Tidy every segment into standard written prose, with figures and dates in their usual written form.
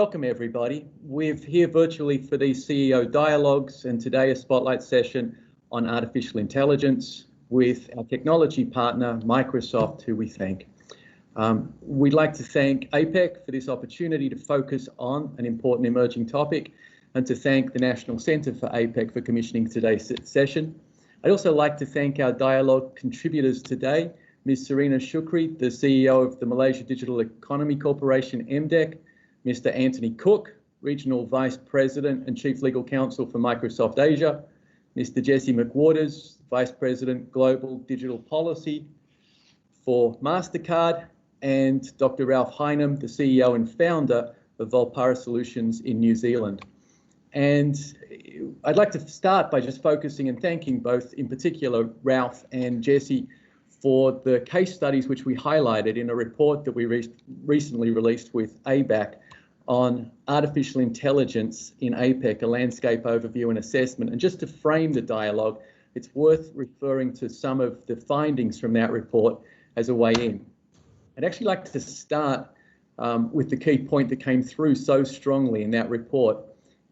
welcome everybody. We're here virtually for these CEO dialogues, and today a spotlight session on artificial intelligence with our technology partner, Microsoft, who we thank. We'd like to thank APEC for this opportunity to focus on an important emerging topic, and to thank the National Centre for APEC for commissioning today's session. I'd also like to thank our dialogue contributors today, Ms. Surina Shukri, the CEO of the Malaysia Digital Economy Corporation, MDEC, Mr. Antony Cook, Regional Vice President and Chief Legal Counsel for Microsoft Asia, Mr. Jesse McWaters, Vice President Global Digital Policy for Mastercard, and Dr. Ralph Highnam, the CEO and founder of Volpara Solutions in New Zealand. And I'd like to start by just focusing and thanking both, in particular, Ralph and Jesse, for the case studies which we highlighted in a report that we recently released with ABAC on artificial intelligence in APEC, a landscape overview and assessment. And just to frame the dialogue, it's worth referring to some of the findings from that report as a way in. I'd actually like to start with the key point that came through so strongly in that report,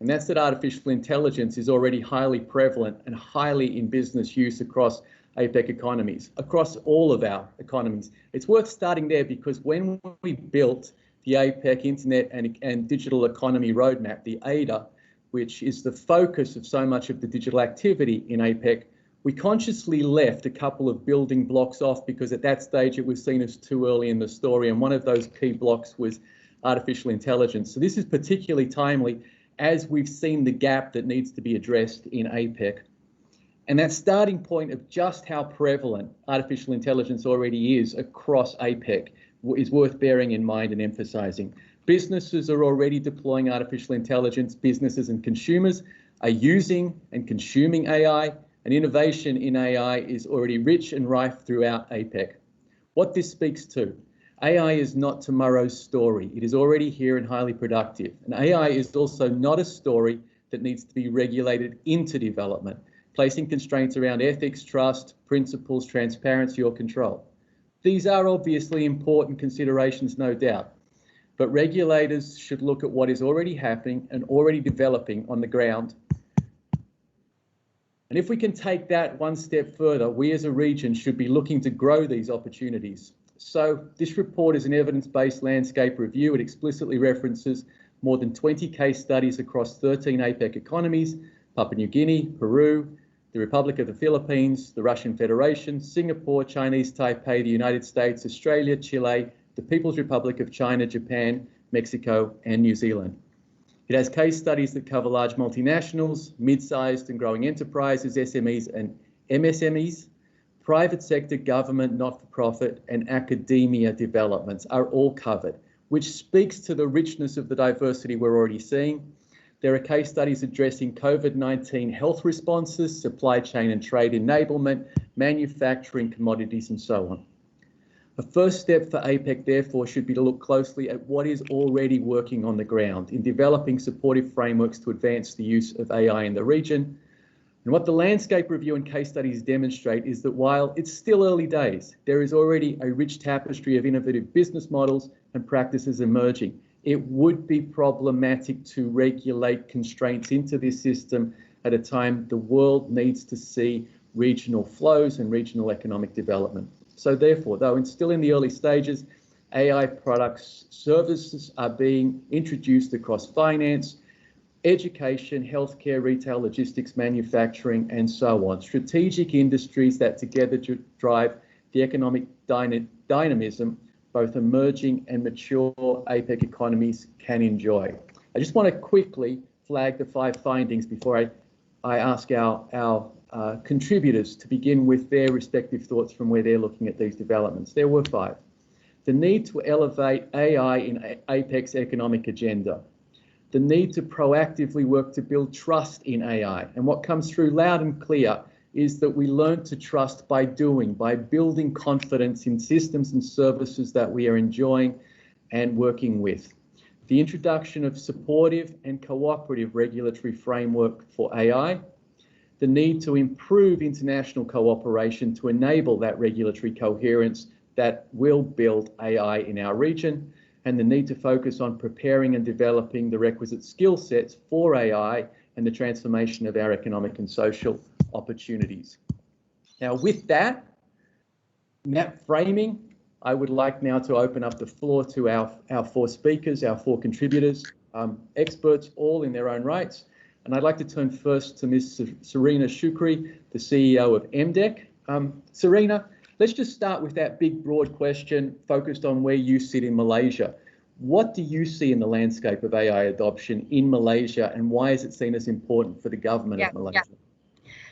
and that's that artificial intelligence is already highly prevalent and highly in business use across APEC economies, across all of our economies. It's worth starting there because when we built the APEC Internet and Digital Economy Roadmap, the ADA, which is the focus of so much of the digital activity in APEC, we consciously left a couple of building blocks off because at that stage it was seen as too early in the story, and one of those key blocks was artificial intelligence. So this is particularly timely as we've seen the gap that needs to be addressed in APEC. And that starting point of just how prevalent artificial intelligence already is across APEC is worth bearing in mind and emphasizing. Businesses are already deploying artificial intelligence. Businesses and consumers are using and consuming AI, and innovation in AI is already rich and rife throughout APEC. What this speaks to: AI is not tomorrow's story. It is already here and highly productive. And AI is also not a story that needs to be regulated into development, placing constraints around ethics, trust, principles, transparency, or control. These are obviously important considerations, no doubt, but regulators should look at what is already happening and already developing on the ground. And if we can take that one step further, we as a region should be looking to grow these opportunities. So this report is an evidence-based landscape review. It explicitly references more than 20 case studies across 13 APEC economies: Papua New Guinea, Peru, the Republic of the Philippines, the Russian Federation, Singapore, Chinese Taipei, the United States, Australia, Chile, the People's Republic of China, Japan, Mexico, and New Zealand. It has case studies that cover large multinationals, mid-sized and growing enterprises, SMEs and MSMEs, private sector, government, not-for-profit, and academia developments are all covered, which speaks to the richness of the diversity we're already seeing. There are case studies addressing COVID-19 health responses, supply chain and trade enablement, manufacturing, commodities, and so on. A first step for APEC, therefore, should be to look closely at what is already working on the ground in developing supportive frameworks to advance the use of AI in the region. And what the landscape review and case studies demonstrate is that while it's still early days, there is already a rich tapestry of innovative business models and practices emerging. It would be problematic to regulate constraints into this system at a time the world needs to see regional flows and regional economic development. So therefore, though it's still in the early stages, AI products, services are being introduced across finance, education, healthcare, retail, logistics, manufacturing, and so on. Strategic industries that together drive the economic dynamism both emerging and mature APEC economies can enjoy. I just want to quickly flag the 5 findings before I ask our contributors to begin with their respective thoughts from where they're looking at these developments. There were 5. The need to elevate AI in APEC's economic agenda. The need to proactively work to build trust in AI. And what comes through loud and clear is that we learn to trust by doing, by building confidence in systems and services that we are enjoying and working with. The introduction of supportive and cooperative regulatory framework for AI. The need to improve international cooperation to enable that regulatory coherence that will build AI in our region. and the need to focus on preparing and developing the requisite skill sets for AI and the transformation of our economic and social opportunities. Now, with that framing, I would like now to open up the floor to our four speakers, our four contributors, experts all in their own rights. And I'd like to turn first to Ms. Surina Shukri, the CEO of MDEC. Surina, let's just start with that big, broad question focused on where you sit in Malaysia. What do you see in the landscape of AI adoption in Malaysia, and why is it seen as important for the government of Malaysia?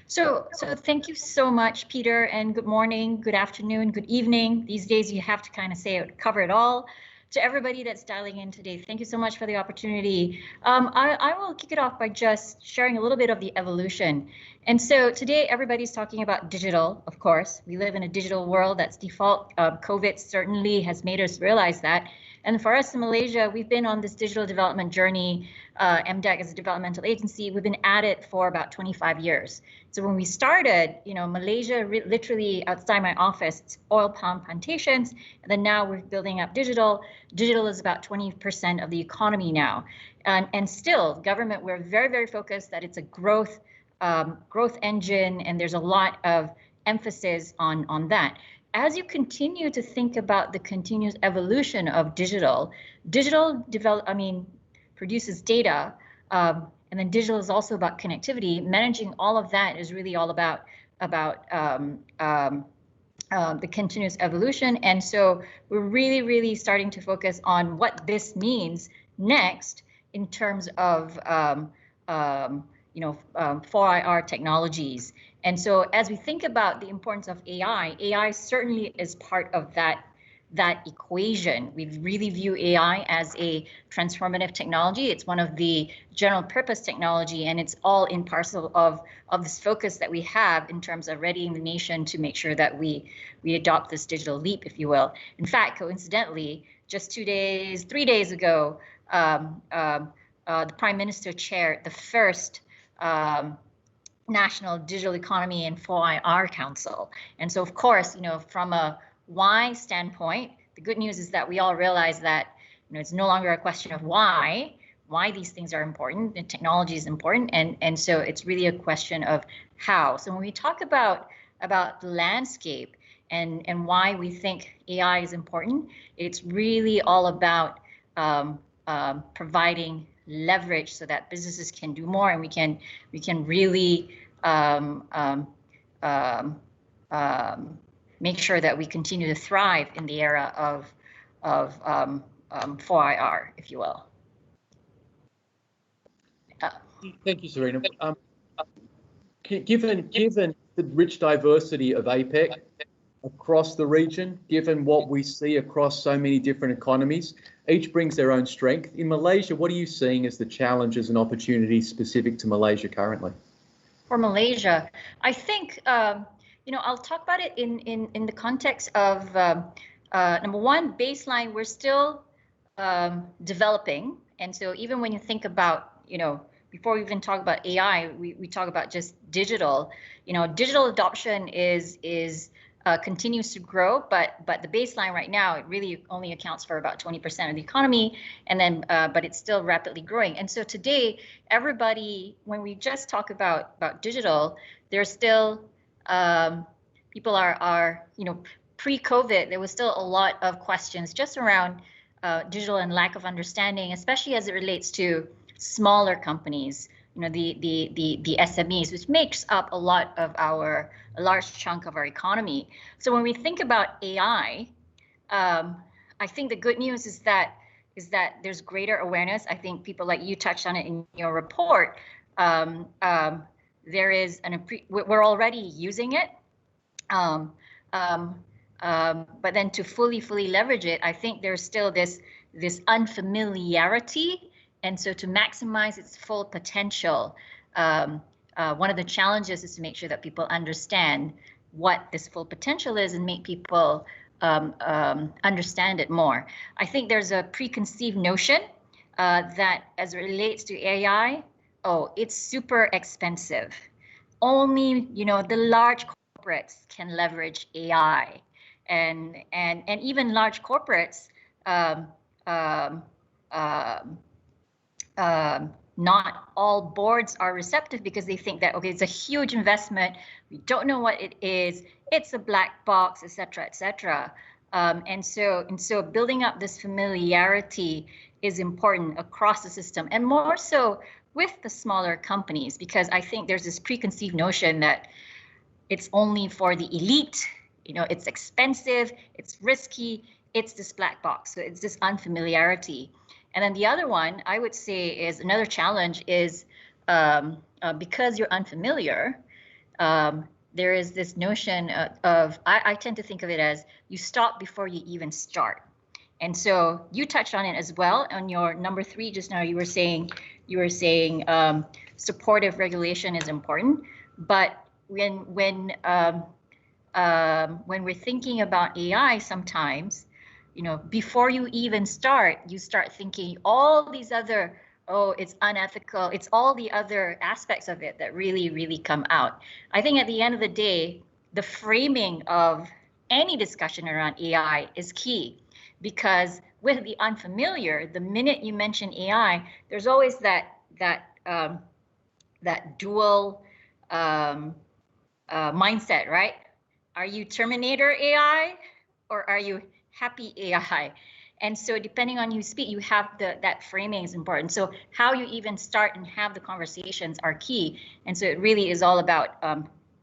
So thank you so much, Peter, and good morning, good afternoon, good evening. These days you have to kind of cover it all. To everybody that's dialing in today, thank you so much for the opportunity. I will kick it off by just sharing a little bit of the evolution. And so today everybody's talking about digital, of course. We live in a digital world, that's default. COVID certainly has made us realize that. And for us in Malaysia, we've been on this digital development journey. MDEC is a developmental agency. We've been at it for about 25 years. So when we started, Malaysia, literally outside my office, it's oil palm plantations. And then now we're building up digital. Digital is about 20% of the economy now. And still, government, we're very, very focused that it's a growth engine, and there's a lot of emphasis on that. As you continue to think about the continuous evolution of digital produces data, and then digital is also about connectivity. Managing all of that is really all about the continuous evolution. And so we're really, really starting to focus on what this means next in terms of 4IR technologies. And so as we think about the importance of AI certainly is part of that equation. We really view AI as a transformative technology. It's one of the general purpose technology, and it's all in parcel of this focus that we have in terms of readying the nation to make sure that we adopt this digital leap, if you will. In fact, coincidentally, just 3 days ago, the Prime Minister chaired the first National Digital Economy and 4IR Council. And so, of course, from a why standpoint, the good news is that we all realize that it's no longer a question of why these things are important, and technology is important, and so it's really a question of how. So when we talk about the landscape and why we think AI is important, it's really all about providing leverage so that businesses can do more, and we can really make sure that we continue to thrive in the era of 4IR, if you will. Thank you, Surina. Given the rich diversity of APEC across the region, given what we see across so many different economies, each brings their own strength. In Malaysia, what are you seeing as the challenges and opportunities specific to Malaysia currently? For Malaysia, I think I'll talk about it in the context of number one, baseline. We're still developing, and so even when you think about before we even talk about AI, we talk about just digital. Digital adoption is continues to grow, but the baseline right now, it really only accounts for about 20% of the economy, and then but it's still rapidly growing. And so today, everybody, when we just talk about digital, there's still people are pre-COVID, there was still a lot of questions just around digital and lack of understanding, especially as it relates to smaller companies, the SMEs, which makes up a large chunk of our economy. So when we think about AI, I think the good news is that there's greater awareness. I think people like you touched on it in your report. There is we're already using it, but then to fully leverage it, I think there's still this unfamiliarity. And so to maximize its full potential, one of the challenges is to make sure that people understand what this full potential is and make people understand it more. I think there's a preconceived notion that as it relates to AI, it's super expensive. Only, the large corporates can leverage AI, and even large corporates um, um, not all boards are receptive because they think that, okay, it's a huge investment, we don't know what it is, it's a black box, et cetera, et cetera. And so building up this familiarity is important across the system, and more so with the smaller companies, because I think there's this preconceived notion that it's only for the elite, it's expensive, it's risky, it's this black box. So it's this unfamiliarity. And then the other one I would say is another challenge is because you're unfamiliar, there is this notion of I tend to think of it as you stop before you even start. And so you touched on it as well on your number 3 just now. You were saying supportive regulation is important, but when we're thinking about AI, sometimes, before you even start, you start thinking all these other, it's unethical, it's all the other aspects of it that really, really come out. I think at the end of the day, the framing of any discussion around AI is key, because with the unfamiliar, the minute you mention AI, there's always that dual mindset, right? Are you Terminator AI or are you happy AI? And so depending on who you speak, you have that framing is important. So how you even start and have the conversations are key. And so it really is all about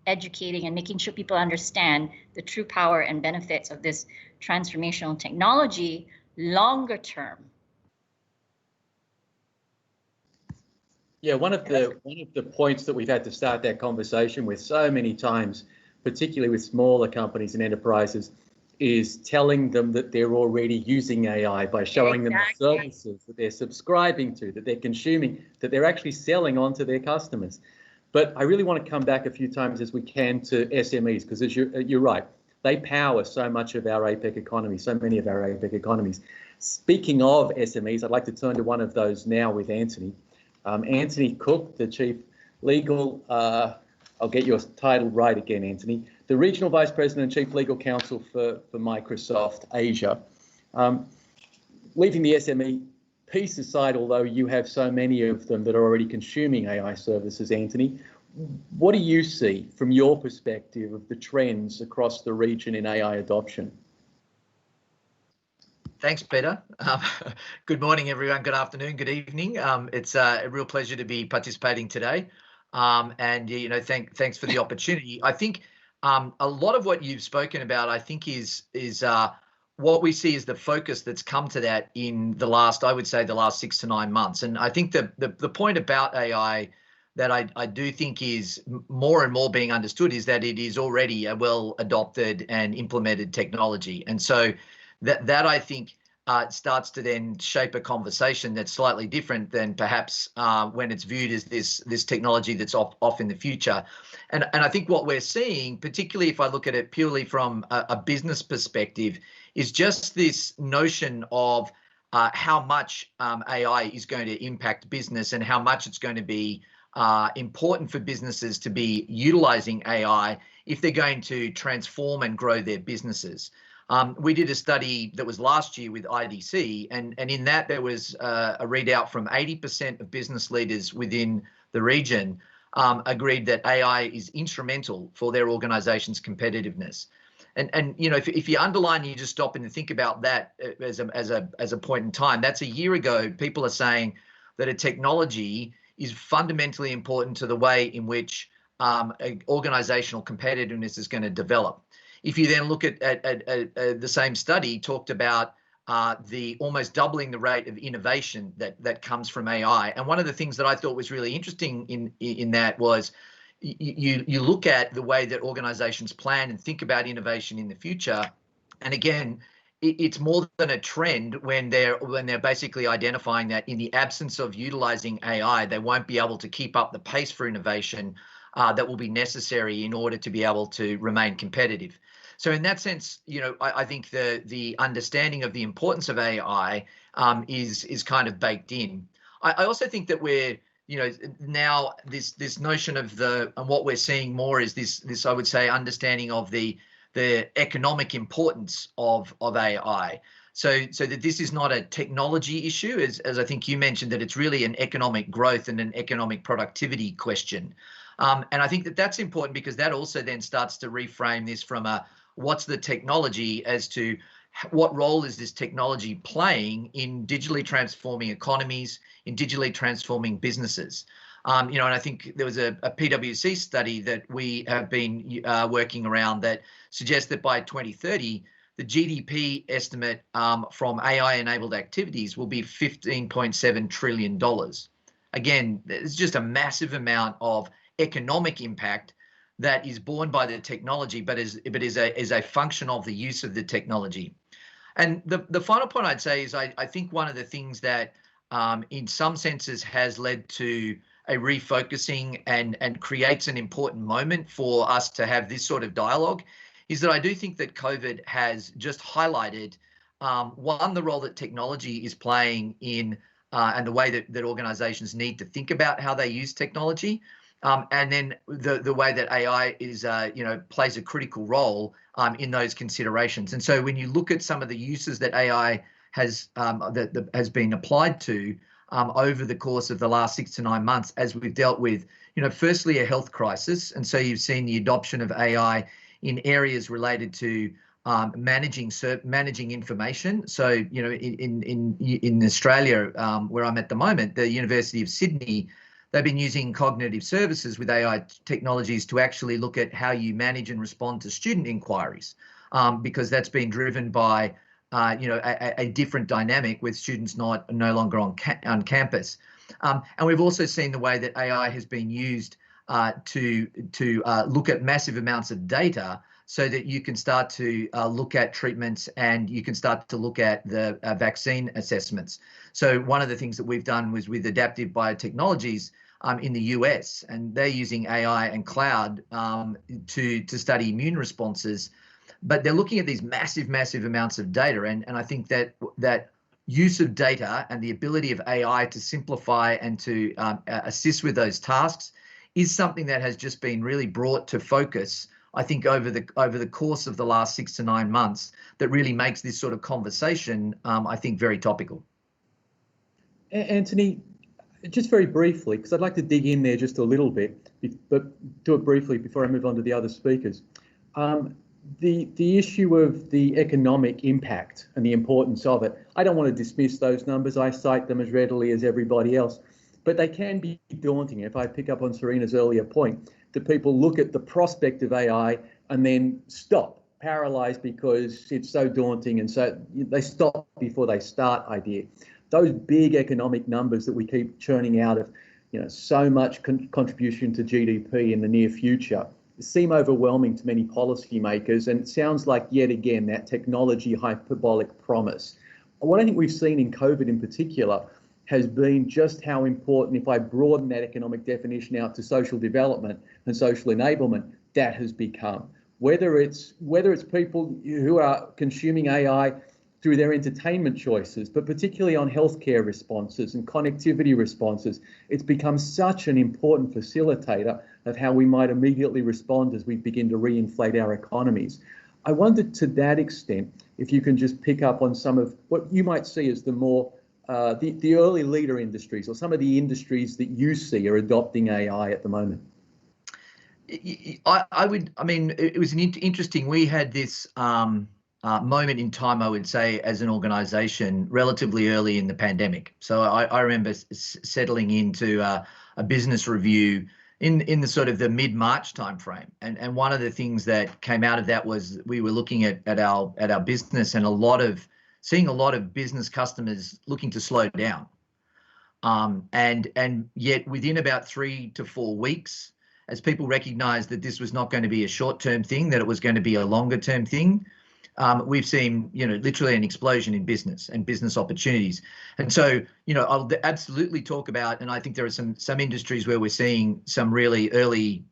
educating and making sure people understand the true power and benefits of this transformational technology longer term. Yeah, one of the points that we've had to start that conversation with so many times, particularly with smaller companies and enterprises, is telling them that they're already using AI by showing them the services that they're subscribing to, that they're consuming, that they're actually selling on to their customers. But I really want to come back a few times as we can to SMEs, because as you're right, they power so much of our APEC economy, so many of our APEC economies. Speaking of SMEs, I'd like to turn to one of those now with Antony. Antony Cook, the Chief Legal, I'll get your title right again, Antony, the Regional Vice President and Chief Legal Counsel for Microsoft Asia. Leaving the SME piece aside, although you have so many of them that are already consuming AI services, Antony, what do you see from your perspective of the trends across the region in AI adoption? Thanks, Peter. Good morning, everyone. Good afternoon, good evening. It's a real pleasure to be participating today. And thanks for the opportunity. I think a lot of what you've spoken about, I think, is what we see is the focus that's come to that in the last 6 to 9 months. And I think the point about AI that I do think is more and more being understood is that it is already a well adopted and implemented technology. And so that I think starts to then shape a conversation that's slightly different than perhaps when it's viewed as this technology that's off in the future. And I think what we're seeing, particularly if I look at it purely from a business perspective, is just this notion of how much AI is going to impact business and how much it's going to be important for businesses to be utilizing AI if they're going to transform and grow their businesses. We did a study that was last year with IDC, and in that there was a readout from 80% of business leaders within the region agreed that AI is instrumental for their organization's competitiveness. And if you underline, you just stop and think about that as a point in time. That's a year ago. People are saying that a technology is fundamentally important to the way in which organizational competitiveness is going to develop. If you then look at the same study, talked about the almost doubling the rate of innovation that comes from AI. And one of the things that I thought was really interesting in that was you look at the way that organizations plan and think about innovation in the future. And again, it's more than a trend when they're basically identifying that in the absence of utilizing AI, they won't be able to keep up the pace for innovation that will be necessary in order to be able to remain competitive. So in that sense, I think the understanding of the importance of AI is kind of baked in. I also think that we're now this notion of and what we're seeing more is this I would say understanding of the the economic importance of AI. So that this is not a technology issue, as I think you mentioned, that it's really an economic growth and an economic productivity question. And I think that that's important because that also then starts to reframe this from what's the technology as to what role is this technology playing in digitally transforming economies, in digitally transforming businesses. And I think there was a PwC study that we have been working around that suggests that by 2030, the GDP estimate from AI-enabled activities will be $15.7 trillion. Again, it's just a massive amount of economic impact that is borne by the technology, but is a function of the use of the technology. And the final point I'd say is I think one of the things that in some senses has led to a refocusing and creates an important moment for us to have this sort of dialogue is that I do think that COVID has just highlighted, one, the role that technology is playing in and the way that organizations need to think about how they use technology. And then the way that AI is, plays a critical role in those considerations. And so when you look at some of the uses that AI has has been applied to over the course of the last 6 to 9 months, as we've dealt with, firstly a health crisis, and so you've seen the adoption of AI in areas related to managing information. So in Australia, where I'm at the moment, the University of Sydney, they've been using cognitive services with AI technologies to actually look at how you manage and respond to student inquiries, because that's been driven by a different dynamic with students no longer on campus. And we've also seen the way that AI has been used to look at massive amounts of data so that you can start to look at treatments and you can start to look at the vaccine assessments. So one of the things that we've done was with Adaptive Biotechnologies in the US, and they're using AI and cloud to study immune responses, but they're looking at these massive amounts of data. And I think that use of data and the ability of AI to simplify and to assist with those tasks is something that has just been really brought to focus, I think, over the course of the last 6 to 9 months, that really makes this sort of conversation, I think, very topical. Antony, just very briefly, because I'd like to dig in there just a little bit, but do it briefly before I move on to the other speakers. The issue of the economic impact and the importance of it, I don't want to dismiss those numbers. I cite them as readily as everybody else, but they can be daunting. If I pick up on Surina's earlier point, that people look at the prospect of AI and then stop, paralyzed because it's so daunting, and so they stop before they start idea. Those big economic numbers that we keep churning out of, so much contribution to GDP in the near future, seem overwhelming to many policymakers, and it sounds like yet again that technology hyperbolic promise. What I think we've seen in COVID in particular has been just how important, if I broaden that economic definition out to social development and social enablement, that has become. Whether it's people who are consuming AI through their entertainment choices, but particularly on healthcare responses and connectivity responses, it's become such an important facilitator of how we might immediately respond as we begin to reinflate our economies. I wondered, to that extent, if you can just pick up on some of what you might see as the more the early leader industries, or some of the industries that you see are adopting AI at the moment. It was interesting. We had this moment in time, I would say, as an organization relatively early in the pandemic. So I remember settling into a business review in the sort of the mid-March timeframe. And one of the things that came out of that was we were looking at our business and seeing a lot of business customers looking to slow down. And yet within about 3 to 4 weeks, as people recognized that this was not going to be a short-term thing, that it was going to be a longer-term thing, we've seen, literally an explosion in business and business opportunities. And so, I'll absolutely talk about, and I think there are some industries where we're seeing some really early,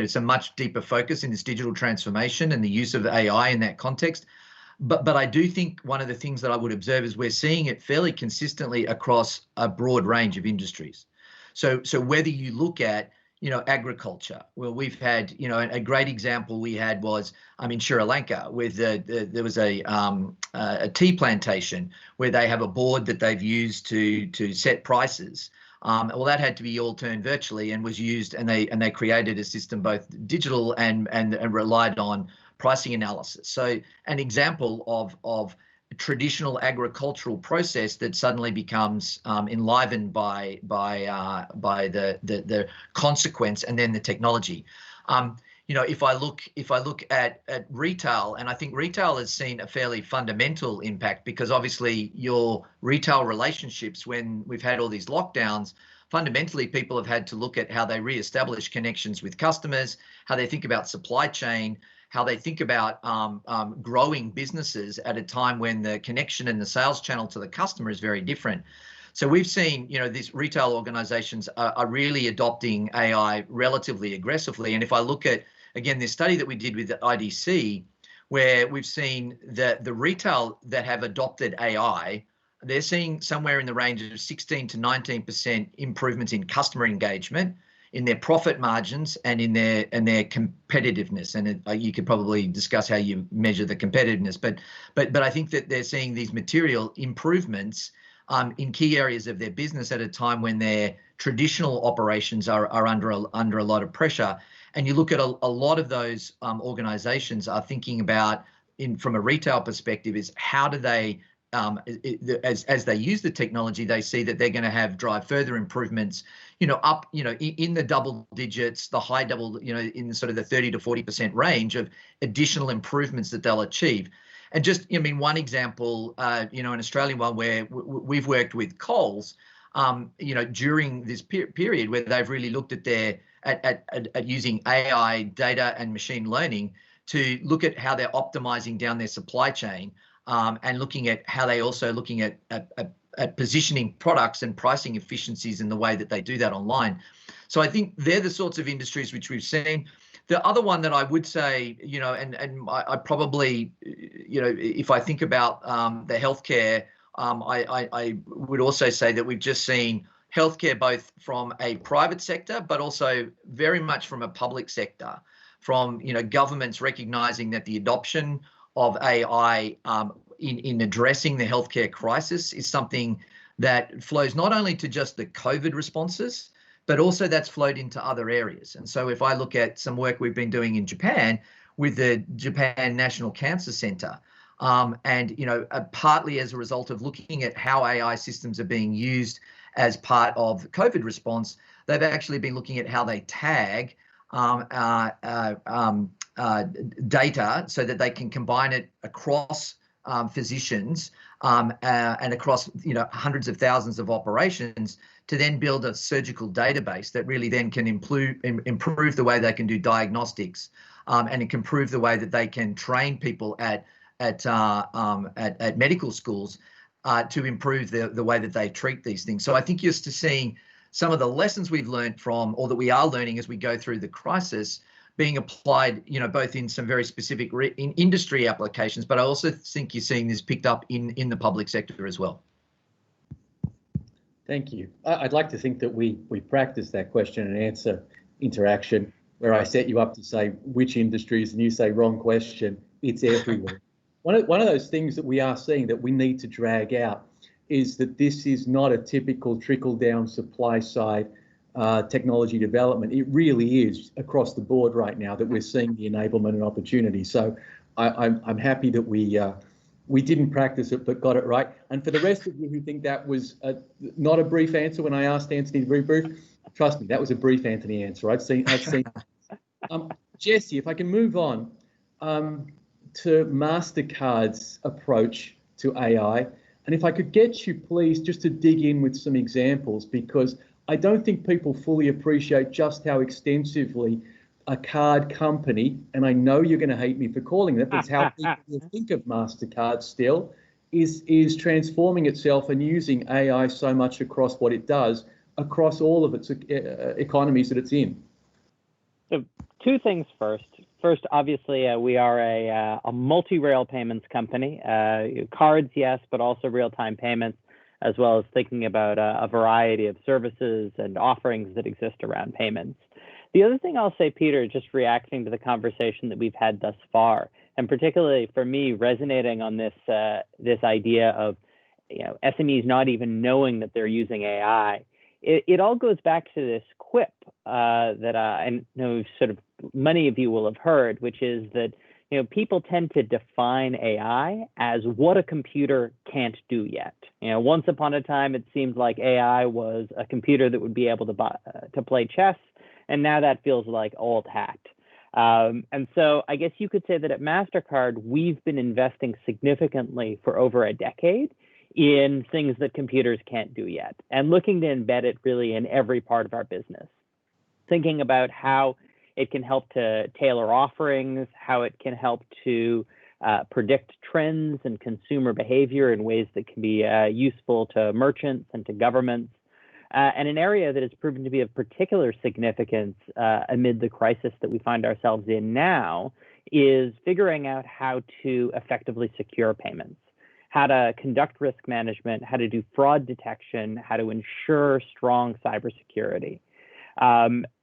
some much deeper focus in this digital transformation and the use of AI in that context. But I do think one of the things that I would observe is we're seeing it fairly consistently across a broad range of industries. So whether you look at, agriculture. Well, we've had, a great example we had was in Sri Lanka with there was a tea plantation where they have a board that they've used to set prices. Well, that had to be all turned virtually and was used, and they created a system both digital and relied on pricing analysis. So an example of traditional agricultural process that suddenly becomes enlivened by the consequence and then the technology. If I look at retail, and I think retail has seen a fairly fundamental impact, because obviously your retail relationships, when we've had all these lockdowns, fundamentally people have had to look at how they reestablish connections with customers, how they think about supply chain, how they think about growing businesses at a time when the connection and the sales channel to the customer is very different. So we've seen, these retail organizations are really adopting AI relatively aggressively. And if I look at, again, this study that we did with the IDC, where we've seen that the retail that have adopted AI, they're seeing somewhere in the range of 16 to 19% improvements in customer engagement, in their profit margins, and in their competitiveness. And you could probably discuss how you measure the competitiveness, but I think that they're seeing these material improvements in key areas of their business at a time when their traditional operations are under a lot of pressure. And you look at a lot of those organizations are thinking about, from a retail perspective, is how do they, as they use the technology, they see that they're going to drive further improvements, up, in the double digits, the high double, in sort of the 30 to 40% range of additional improvements that they'll achieve. And just, one example, an Australian one where we've worked with Coles, during this period where they've really looked at using AI, data, and machine learning to look at how they're optimizing down their supply chain, and looking at how they also looking at positioning products and pricing efficiencies in the way that they do that online. So I think they're the sorts of industries which we've seen. The other one that I would say, and I probably, if I think about the healthcare, I would also say that we've just seen healthcare both from a private sector, but also very much from a public sector, from governments recognizing that the adoption of AI in addressing the healthcare crisis is something that flows not only to just the COVID responses, but also that's flowed into other areas. And so if I look at some work we've been doing in Japan with the Japan National Cancer Center, and partly as a result of looking at how AI systems are being used as part of COVID response, they've actually been looking at how they tag data so that they can combine it across physicians and across hundreds of thousands of operations to then build a surgical database that really then can improve the way they can do diagnostics, and it can improve the way that they can train people at medical schools to improve the way that they treat these things. So I think you're just seeing some of the lessons we've learned from, or that we are learning as we go through the crisis, being applied, both in some very specific in industry applications, but I also think you're seeing this picked up in the public sector as well. Thank you. I'd like to think that we practice that question and answer interaction where I set you up to say which industries and you say wrong question. It's everywhere. One of those things that we are seeing that we need to drag out is that this is not a typical trickle-down supply side technology development. It really is across the board right now that we're seeing the enablement and opportunity. So I'm happy that we didn't practice it but got it right. And for the rest of you who think that was not a brief answer when I asked Antony to be brief, trust me, that was a brief Antony answer. I've seen. Jesse, if I can move on to Mastercard's approach to AI, and if I could get you please just to dig in with some examples, because I don't think people fully appreciate just how extensively a card company, and I know you're going to hate me for calling it, but it's how people think of Mastercard still, is transforming itself and using AI so much across what it does, across all of its economies that it's in. So two things first. First, obviously, we are a multi-rail payments company. Cards, yes, but also real-time payments, as well as thinking about a variety of services and offerings that exist around payments. The other thing I'll say, Peter, just reacting to the conversation that we've had thus far, and particularly for me, resonating on this this idea of SMEs not even knowing that they're using AI. It all goes back to this quip that I know sort of many of you will have heard, which is that people tend to define AI as what a computer can't do yet. Once upon a time, it seemed like AI was a computer that would be able to play chess, and now that feels like old hat. And so I guess you could say that at Mastercard, we've been investing significantly for over a decade in things that computers can't do yet, and looking to embed it really in every part of our business. Thinking about how it can help to tailor offerings, how it can help to predict trends and consumer behavior in ways that can be useful to merchants and to governments. And an area that has proven to be of particular significance amid the crisis that we find ourselves in now is figuring out how to effectively secure payments, how to conduct risk management, how to do fraud detection, how to ensure strong cybersecurity.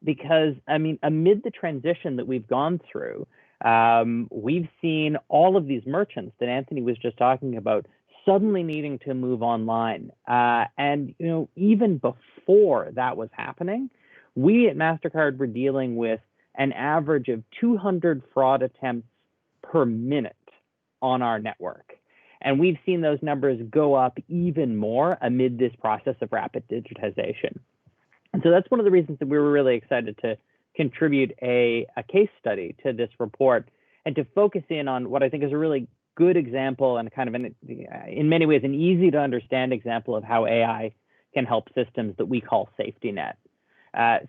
Because, I mean, amid the transition that we've gone through, we've seen all of these merchants that Antony was just talking about suddenly needing to move online. And, even before that was happening, we at Mastercard were dealing with an average of 200 fraud attempts per minute on our network. And we've seen those numbers go up even more amid this process of rapid digitization. And so that's one of the reasons that we were really excited to contribute a case study to this report and to focus in on what I think is a really good example and kind of in many ways an easy to understand example of how AI can help systems that we call safety net.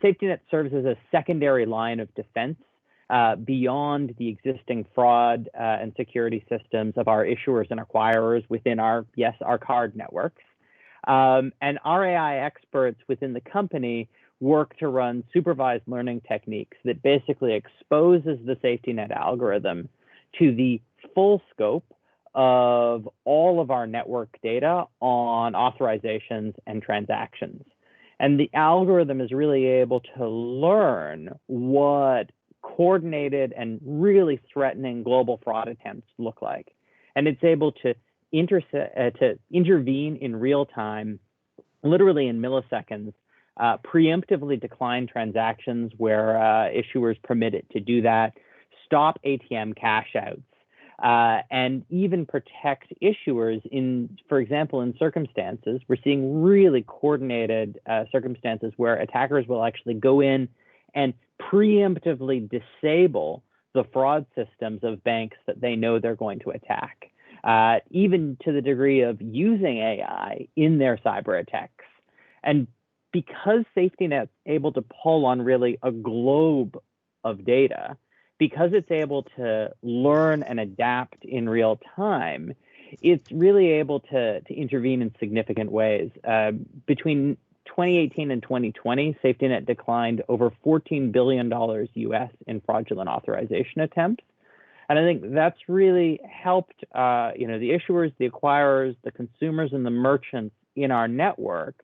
Safety net serves as a secondary line of defense beyond the existing fraud and security systems of our issuers and acquirers within our card networks. And our AI experts within the company work to run supervised learning techniques that basically exposes the safety net algorithm to the full scope of all of our network data on authorizations and transactions. And the algorithm is really able to learn what coordinated and really threatening global fraud attempts look like. And it's able to intervene in real time, literally in milliseconds, preemptively decline transactions where issuers permit it to do that, stop ATM cash outs, and even protect issuers for example, in circumstances, we're seeing really coordinated circumstances where attackers will actually go in and preemptively disable the fraud systems of banks that they know they're going to attack. Even to the degree of using AI in their cyber attacks. And because SafetyNet's able to pull on really a globe of data, because it's able to learn and adapt in real time, it's really able to intervene in significant ways. Between 2018 and 2020, SafetyNet declined over $14 billion US in fraudulent authorization attempts. And I think that's really helped, the issuers, the acquirers, the consumers, and the merchants in our network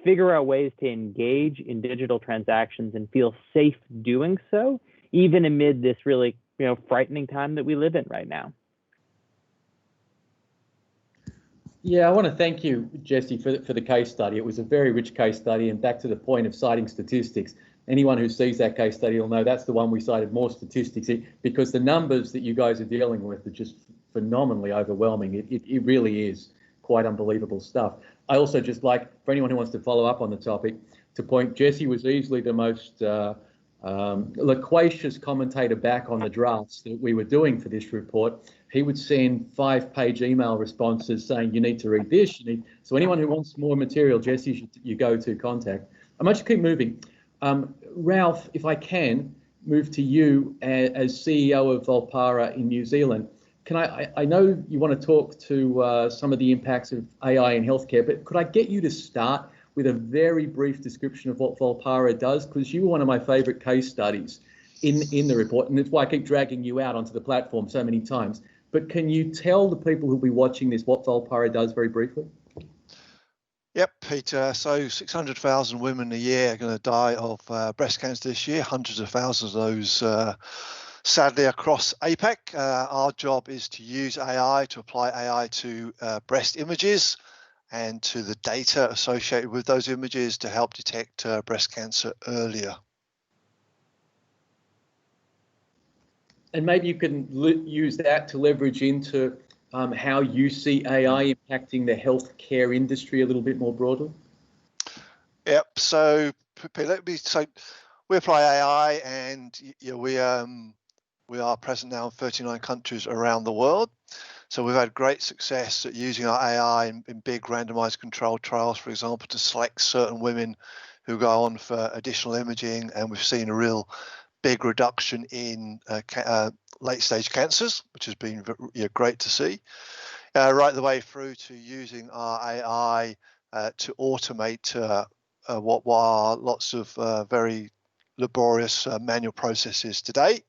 figure out ways to engage in digital transactions and feel safe doing so, even amid this really, frightening time that we live in right now. Yeah, I want to thank you, Jesse, for the case study. It was a very rich case study, and back to the point of citing statistics. Anyone who sees that case study will know that's the one we cited more statistics in, because the numbers that you guys are dealing with are just phenomenally overwhelming. It really is quite unbelievable stuff. I also just like, for anyone who wants to follow up on the topic, to point Jesse was easily the most loquacious commentator back on the drafts that we were doing for this report. He would send 5-page email responses saying, you need to read this. So anyone who wants more material, Jesse, you go to contact. I might just keep moving. Ralph, if I can move to you as CEO of Volpara in New Zealand. I know you want to talk to some of the impacts of AI in healthcare, but could I get you to start with a very brief description of what Volpara does? Because you were one of my favorite case studies in the report, and it's why I keep dragging you out onto the platform so many times. But can you tell the people who'll be watching this what Volpara does very briefly? Yep, Peter. So 600,000 women a year are going to die of breast cancer this year. Hundreds of thousands of those, sadly, across APEC. Our job is to use AI, to apply AI to breast images and to the data associated with those images to help detect breast cancer earlier. And maybe you can use that to leverage into how you see AI impacting the healthcare industry a little bit more broadly. Yep. So we apply AI, and we are present now in 39 countries around the world. So we've had great success at using our AI in big randomized controlled trials, for example, to select certain women who go on for additional imaging, and we've seen a real big reduction in late stage cancers, which has been great to see, right the way through to using our AI to automate what are lots of very laborious manual processes today,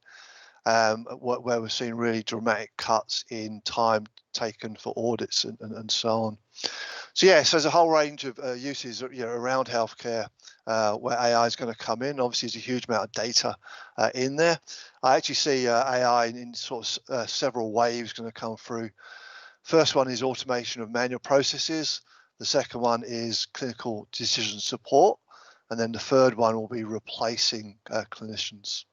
where we're seeing really dramatic cuts in time taken for audits and so on. So yes, there's a whole range of uses around healthcare where AI is going to come in. Obviously, there's a huge amount of data in there. I actually see AI in sort of several waves going to come through. First one is automation of manual processes. The second one is clinical decision support. And then the third one will be replacing clinicians.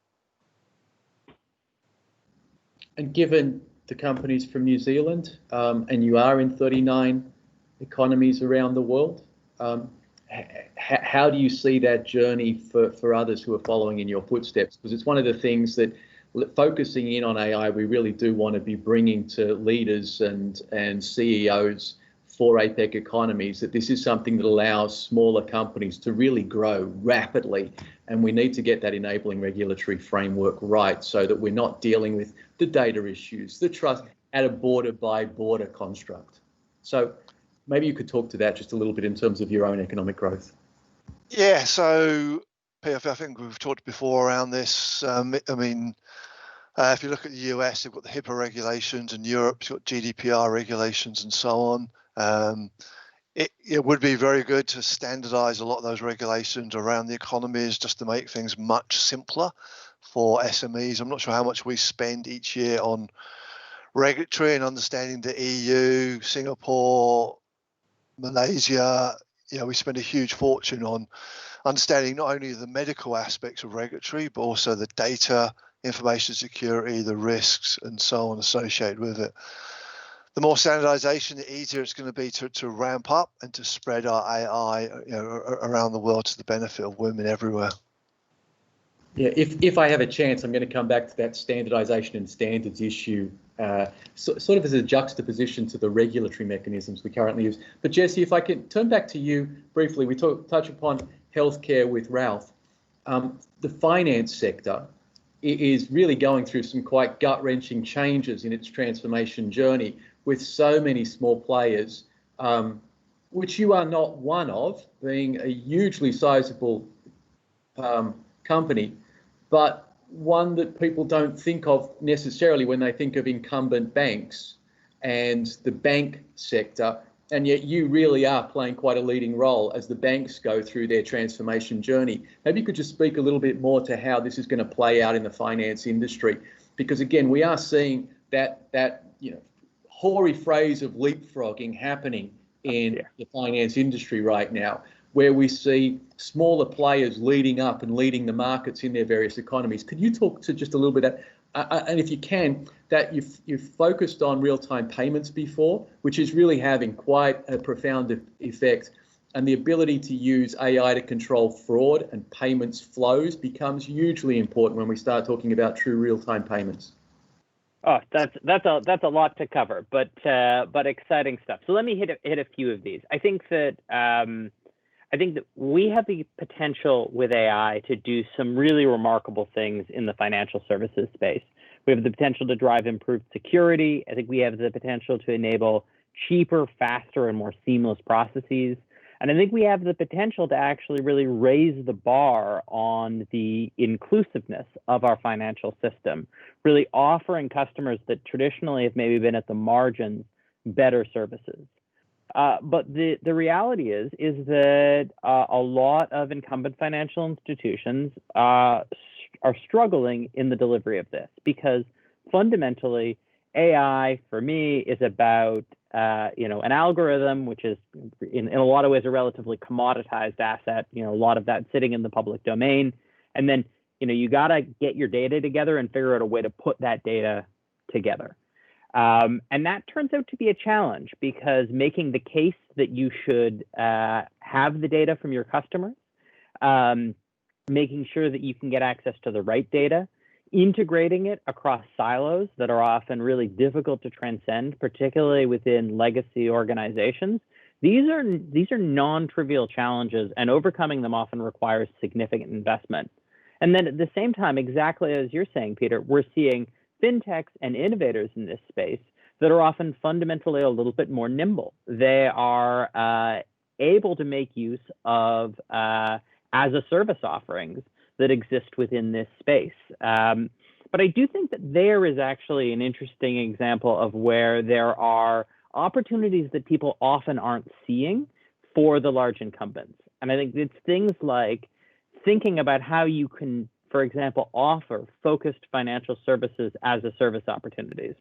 And given the companies from New Zealand, and you are in 39 economies around the world, how do you see that journey for others who are following in your footsteps? Because it's one of the things that, focusing in on AI, we really do want to be bringing to leaders and CEOs for APEC economies, that this is something that allows smaller companies to really grow rapidly. And we need to get that enabling regulatory framework right so that we're not dealing with the data issues, the trust at a border by border construct. So maybe you could talk to that just a little bit in terms of your own economic growth. Yeah, so PF, I think we've talked before around this. If you look at the US, they've got the HIPAA regulations, and Europe's got GDPR regulations and so on. It would be very good to standardize a lot of those regulations around the economies just to make things much simpler for SMEs. I'm not sure how much we spend each year on regulatory and understanding the EU, Singapore, Malaysia. We spend a huge fortune on understanding not only the medical aspects of regulatory, but also the data, information security, the risks, and so on associated with it. The more standardization, the easier it's going to be to ramp up and to spread our AI around the world to the benefit of women everywhere. Yeah, if I have a chance, I'm going to come back to that standardization and standards issue, sort of as a juxtaposition to the regulatory mechanisms we currently use. But Jesse, if I can turn back to you briefly, we touch upon healthcare with Ralph. The finance sector is really going through some quite gut-wrenching changes in its transformation journey, with so many small players, which you are not one of, being a hugely sizable company, but one that people don't think of necessarily when they think of incumbent banks and the bank sector. And yet you really are playing quite a leading role as the banks go through their transformation journey. Maybe you could just speak a little bit more to how this is going to play out in the finance industry, because again, we are seeing that hoary phrase of leapfrogging happening in the finance industry right now, where we see smaller players leading up and leading the markets in their various economies. Could you talk to just a little bit of, and if you can, that you've focused on real-time payments before, which is really having quite a profound effect, and the ability to use AI to control fraud and payments flows becomes hugely important when we start talking about true real-time payments. Oh, that's a lot to cover, but exciting stuff. So let me hit a few of these. I think that we have the potential with AI to do some really remarkable things in the financial services space. We have the potential to drive improved security. I think we have the potential to enable cheaper, faster, and more seamless processes. And I think we have the potential to actually really raise the bar on the inclusiveness of our financial system, really offering customers that traditionally have maybe been at the margins better services. But the reality is that a lot of incumbent financial institutions are struggling in the delivery of this, because fundamentally AI for me is about an algorithm, which is in a lot of ways a relatively commoditized asset. A lot of that sitting in the public domain, and then you got to get your data together and figure out a way to put that data together. And that turns out to be a challenge, because making the case that you should have the data from your customers, making sure that you can get access to the right data, integrating it across silos that are often really difficult to transcend, particularly within legacy organizations. These are non-trivial challenges, and overcoming them often requires significant investment. And then at the same time, exactly as you're saying, Peter, we're seeing fintechs and innovators in this space that are often fundamentally a little bit more nimble. They are able to make use of as-a-service offerings that exist within this space. But I do think that there is actually an interesting example of where there are opportunities that people often aren't seeing for the large incumbents. And I think it's things like thinking about how you can, for example, offer focused financial services as a service opportunities.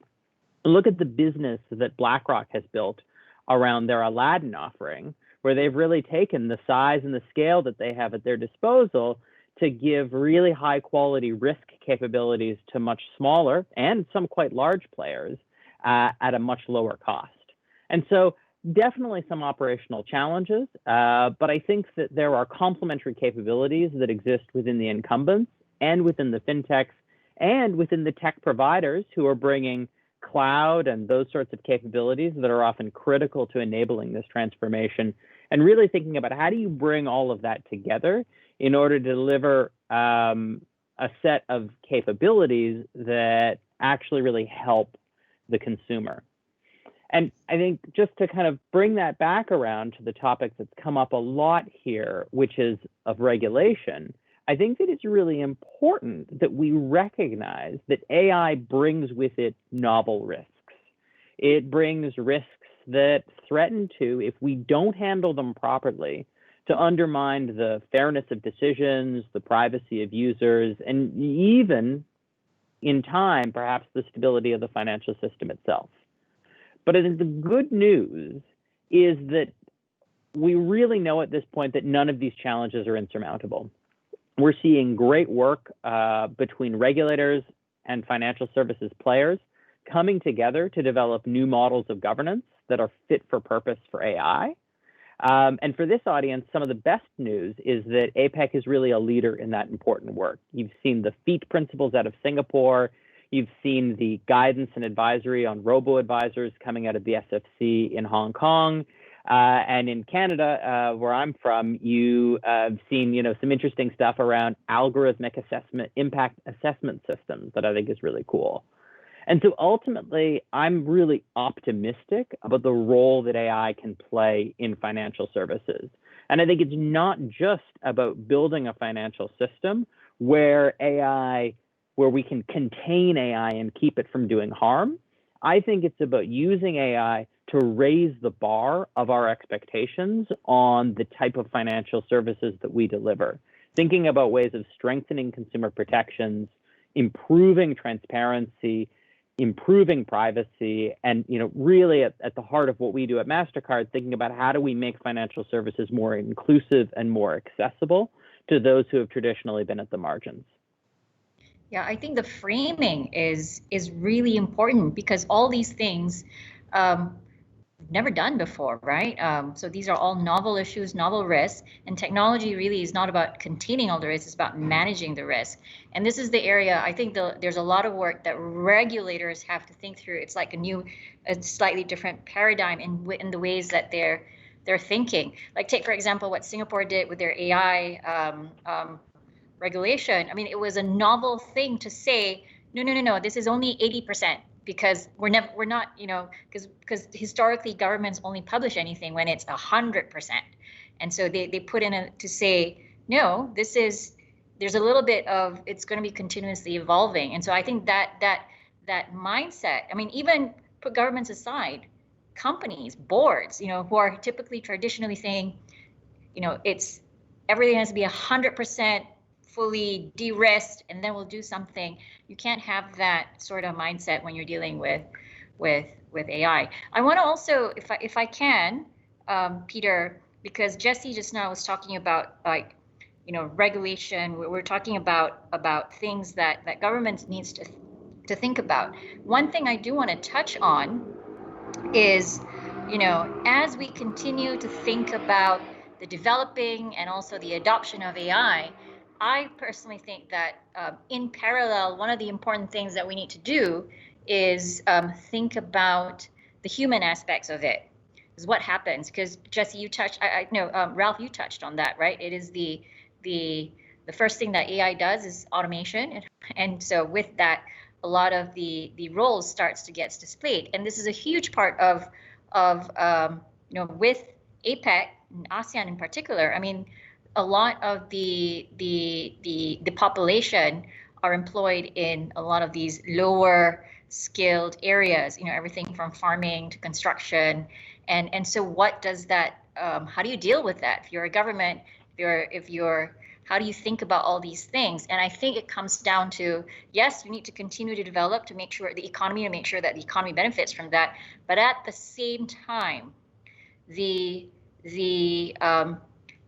Look at the business that BlackRock has built around their Aladdin offering, where they've really taken the size and the scale that they have at their disposal to give really high quality risk capabilities to much smaller and some quite large players at a much lower cost. And so definitely some operational challenges, but I think that there are complementary capabilities that exist within the incumbents and within the fintechs and within the tech providers who are bringing cloud and those sorts of capabilities that are often critical to enabling this transformation, and really thinking about how do you bring all of that together in order to deliver a set of capabilities that actually really help the consumer. And I think just to kind of bring that back around to the topic that's come up a lot here, which is of regulation, I think that it's really important that we recognize that AI brings with it novel risks. It brings risks that threaten to, if we don't handle them properly, to undermine the fairness of decisions, the privacy of users, and even, in time, perhaps the stability of the financial system itself. But I think the good news is that we really know at this point that none of these challenges are insurmountable. We're seeing great work between regulators and financial services players coming together to develop new models of governance that are fit for purpose for AI. And for this audience, some of the best news is that APEC is really a leader in that important work. You've seen the FEAT principles out of Singapore. You've seen the guidance and advisory on robo-advisors coming out of the SFC in Hong Kong. And in Canada, where I'm from, you have seen some interesting stuff around algorithmic impact assessment systems that I think is really cool. And so ultimately, I'm really optimistic about the role that AI can play in financial services. And I think it's not just about building a financial system where we can contain AI and keep it from doing harm. I think it's about using AI to raise the bar of our expectations on the type of financial services that we deliver. Thinking about ways of strengthening consumer protections, improving transparency, improving privacy, and really at the heart of what we do at Mastercard, thinking about how do we make financial services more inclusive and more accessible to those who have traditionally been at the margins. Yeah, I think the framing is really important, because all these things we've never done before, right? So these are all novel issues, novel risks, and technology really is not about containing all the risks, it's about managing the risk. And this is the area, I think there's a lot of work that regulators have to think through. It's like a slightly different paradigm in the ways that they're thinking. Like take, for example, what Singapore did with their AI regulation. I mean, it was a novel thing to say, no, this is only 80%. Because we're not, because historically governments only publish anything when it's 100%, and so they put in to say no, there's a little bit of it's going to be continuously evolving, and so I think that mindset. I mean, even put governments aside, companies, boards, who are typically traditionally saying, everything has to be 100% fully de-risked, and then we'll do something. You can't have that sort of mindset when you're dealing with AI. I want to also, if I can, Peter, because Jesse just now was talking about regulation. We're talking about things that government needs to think about. One thing I do want to touch on is, as we continue to think about the developing and also the adoption of AI, I personally think that in parallel, one of the important things that we need to do is think about the human aspects of it. Is what happens, because Jesse, you touched, Ralph, you touched on that, right? It is the first thing that AI does is automation, and so with that, a lot of the roles starts to get displayed, and this is a huge part of with APEC and ASEAN in particular. I mean, a lot of the population are employed in a lot of these lower skilled areas. Everything from farming to construction, and so what does that? How do you deal with that? If you're a government, how do you think about all these things? And I think it comes down to, yes, you need to continue to develop to make sure the economy, that the economy benefits from that. But at the same time, the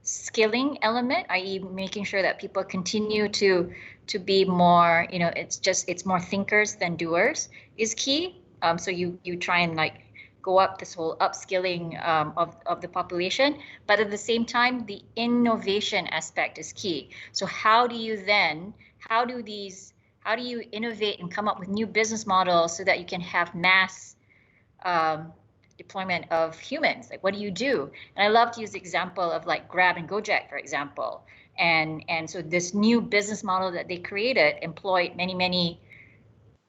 skilling element, i.e. making sure that people continue to be more, it's more thinkers than doers, is key. So you try and go up this whole upskilling of the population, but at the same time, the innovation aspect is key. So how do you innovate and come up with new business models so that you can have mass deployment of humans? What do you do? And I love to use the example of Grab and Gojek, for example. And so this new business model that they created employed many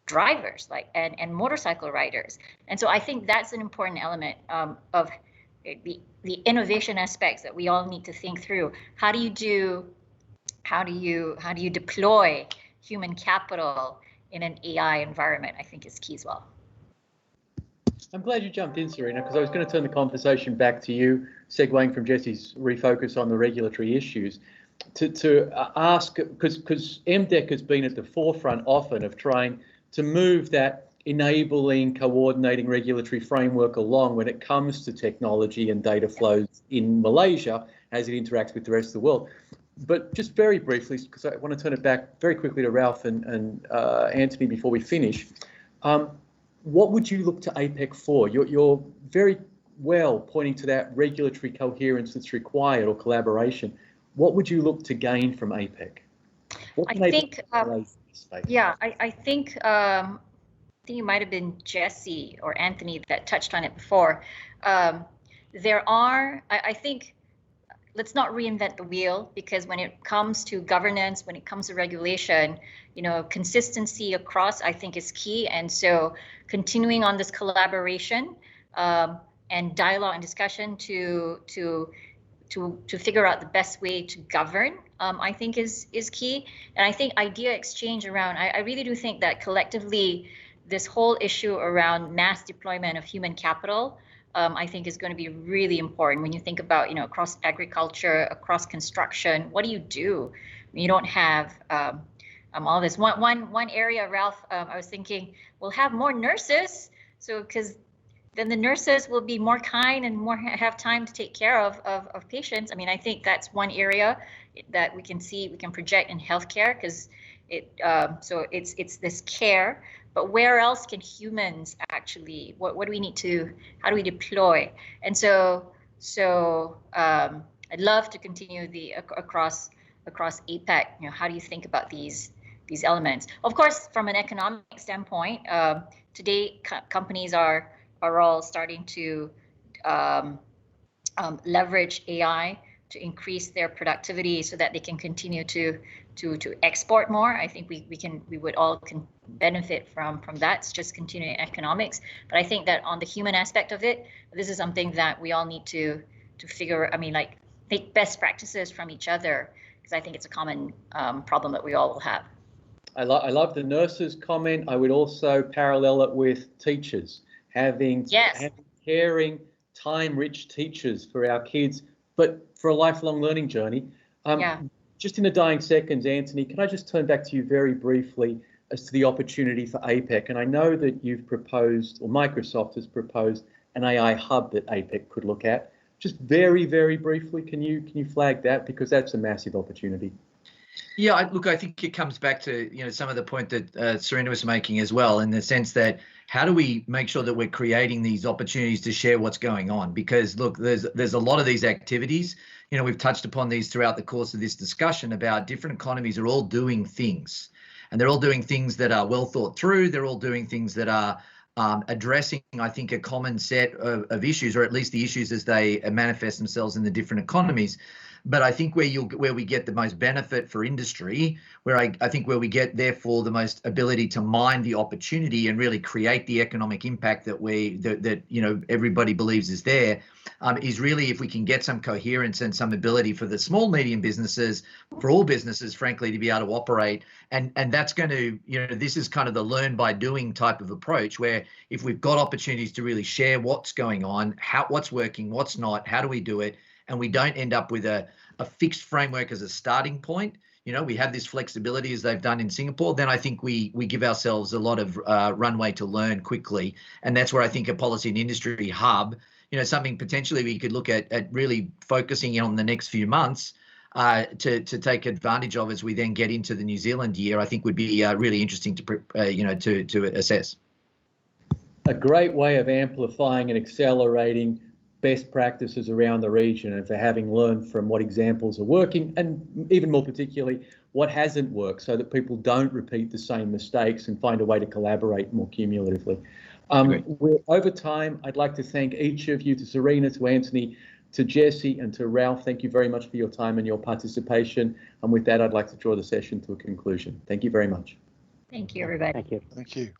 drivers and motorcycle riders. And so I think that's an important element of the innovation aspects that we all need to think through. How do you deploy human capital in an AI environment? I think is key as well. I'm glad you jumped in, Surina, because I was going to turn the conversation back to you, segueing from Jesse's refocus on the regulatory issues, to ask, because MDEC has been at the forefront often of trying to move that enabling, coordinating regulatory framework along when it comes to technology and data flows in Malaysia as it interacts with the rest of the world. But just very briefly, because I want to turn it back very quickly to Ralph and Antony before we finish. What would you look to APEC for? You're very well pointing to that regulatory coherence that's required, or collaboration. What would you look to gain from APEC? I think it might have been Jesse or Anthony that touched on it before. I think, let's not reinvent the wheel, because when it comes to governance, when it comes to regulation, consistency across, I think, is key. And so continuing on this collaboration and dialogue and discussion to figure out the best way to govern, I think is key. And I think idea exchange around, I really do think that collectively, this whole issue around mass deployment of human capital, I think is going to be really important when you think about, across agriculture, across construction. What do you do when you don't have all this? One area, Ralph, I was thinking, we'll have more nurses, so because then the nurses will be more kind and have time to take care of patients. I mean, I think that's one area that we can project in healthcare, because it's this care. But where else can humans actually? What do we need to? How do we deploy? And so I'd love to continue across APEC. How do you think about these elements? Of course, from an economic standpoint, today companies are all starting to leverage AI to increase their productivity so that they can continue to export more. I think we would all benefit from that. It's just continuing economics. But I think that on the human aspect of it, this is something that we all need to figure. I mean, take best practices from each other, because I think it's a common problem that we all will have. I love the nurses comment. I would also parallel it with teachers, having caring, time-rich teachers for our kids, but for a lifelong learning journey. Yeah. Just in the dying seconds, Antony, can I just turn back to you very briefly as to the opportunity for APEC? And I know that you've proposed, or Microsoft has proposed, an AI hub that APEC could look at. Just very, very briefly, can you flag that, because that's a massive opportunity? Yeah, look, I think it comes back to some of the point that Surina was making as well, in the sense that how do we make sure that we're creating these opportunities to share what's going on? Because look, there's a lot of these activities. We've touched upon these throughout the course of this discussion about different economies are all doing things, and they're all doing things that are well thought through. They're all doing things that are addressing, I think, a common set of issues, or at least the issues as they manifest themselves in the different economies. But I think where we get the most benefit for industry, where I think where we get therefore the most ability to mine the opportunity and really create the economic impact that everybody believes is there, is really if we can get some coherence and some ability for the small, medium businesses, for all businesses, frankly, to be able to operate. And that's going to, this is kind of the learn by doing type of approach, where if we've got opportunities to really share what's going on, what's working, what's not, how do we do it, and we don't end up with a fixed framework as a starting point, we have this flexibility as they've done in Singapore, then I think we give ourselves a lot of runway to learn quickly. And that's where I think a policy and industry hub, something potentially we could look at really focusing on the next few months to take advantage of as we then get into the New Zealand year, I think would be really interesting to assess. A great way of amplifying and accelerating best practices around the region, and for having learned from what examples are working, and even more particularly what hasn't worked, so that people don't repeat the same mistakes and find a way to collaborate more cumulatively. We're over time. I'd like to thank each of you, to Surina, to Antony, to Jesse, and to Ralph. Thank you very much for your time and your participation. And with that, I'd like to draw the session to a conclusion. Thank you very much. Thank you, everybody. Thank you. Thank you.